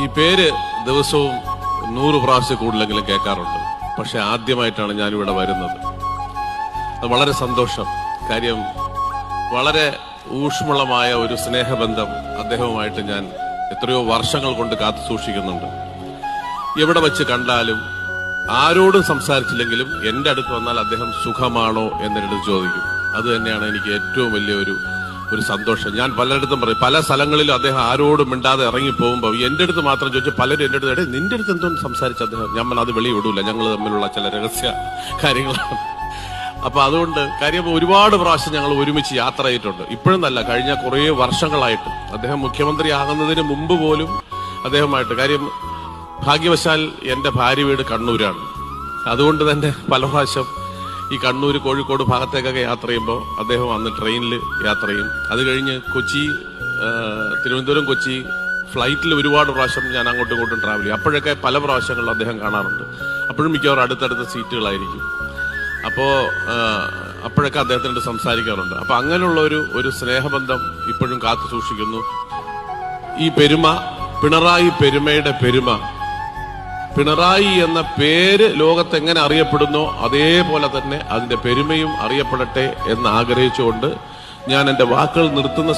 ഈ പേര് ദിവസവും 100 പ്രാവശ്യം കൂടുതലെങ്കിലും കേൾക്കാറുണ്ട്. പക്ഷെ ആദ്യമായിട്ടാണ് ഞാനിവിടെ വരുന്നത്. അത് വളരെ സന്തോഷം. കാര്യം വളരെ ഊഷ്മളമായ ഒരു സ്നേഹബന്ധം അദ്ദേഹവുമായിട്ട് ഞാൻ എത്രയോ വർഷങ്ങൾ കൊണ്ട് കാത്തു സൂക്ഷിക്കുന്നുണ്ട്. എവിടെ വെച്ച് കണ്ടാലും ആരോടും സംസാരിച്ചില്ലെങ്കിലും എന്റെ അടുത്ത് വന്നാൽ അദ്ദേഹം സുഖമാണോ എന്നെടുത്ത് ചോദിക്കും. അത് തന്നെയാണ് എനിക്ക് ഏറ്റവും വലിയ ഒരു സന്തോഷം. ഞാൻ പലയിടത്തും പറയും, പല സ്ഥലങ്ങളിലും അദ്ദേഹം ആരോടും മിണ്ടാതെ ഇറങ്ങിപ്പോകുമ്പോൾ എന്റെ അടുത്ത് മാത്രം ചോദിച്ചു പലരും എന്റെ അടുത്ത് നിന്റെ അടുത്ത് എന്തോന്ന് സംസാരിച്ച അദ്ദേഹം. ഞാൻ അത് വെളിവിടൂല, ഞങ്ങൾ തമ്മിലുള്ള ചില രഹസ്യ കാര്യങ്ങളാണ്. അപ്പൊ അതുകൊണ്ട് കാര്യം ഒരുപാട് പ്രാവശ്യം ഞങ്ങൾ ഒരുമിച്ച് യാത്ര ചെയ്തിട്ടുണ്ട്. ഇപ്പോഴും നല്ല, കഴിഞ്ഞ കുറേ വർഷങ്ങളായിട്ട് അദ്ദേഹം മുഖ്യമന്ത്രി ആകുന്നതിന് മുമ്പ് പോലും അദ്ദേഹമായിട്ട്. കാര്യം ഭാഗ്യവശാൽ എന്റെ ഭാര്യ വീട് കണ്ണൂരാണ്. അതുകൊണ്ട് തന്നെ പല പ്രാവശ്യം ഈ കണ്ണൂർ കോഴിക്കോട് ഭാഗത്തേക്കൊക്കെ യാത്ര ചെയ്യുമ്പോൾ അദ്ദേഹം അന്ന് ട്രെയിനിൽ യാത്ര ചെയ്യും. അത് കഴിഞ്ഞ് കൊച്ചി, തിരുവനന്തപുരം കൊച്ചി ഫ്ലൈറ്റിൽ ഒരുപാട് പ്രാവശ്യം ഞാൻ അങ്ങോട്ടും ഇങ്ങോട്ടും ട്രാവൽ ചെയ്യും. അപ്പോഴൊക്കെ പല പ്രാവശ്യങ്ങളിൽ അദ്ദേഹം കാണാറുണ്ട്. അപ്പോഴും മിക്കവാറും അടുത്തടുത്ത സീറ്റുകളായിരിക്കും. അപ്പോഴൊക്കെ അദ്ദേഹത്തിനോട് സംസാരിക്കാറുണ്ട്. അപ്പൊ അങ്ങനെയുള്ള ഒരു സ്നേഹബന്ധം ഇപ്പോഴും കാത്തു സൂക്ഷിക്കുന്നു. ഈ പെരുമ, പിണറായി പെരുമയുടെ പെരുമ, പിണറായി എന്ന പേര് ലോകത്ത് എങ്ങനെ അറിയപ്പെടുന്നോ അതേപോലെ തന്നെ അതിന്റെ പെരുമയും അറിയപ്പെടട്ടെ എന്ന് ആഗ്രഹിച്ചുകൊണ്ട് ഞാൻ എന്റെ വാക്കുകൾ നിർത്തുന്ന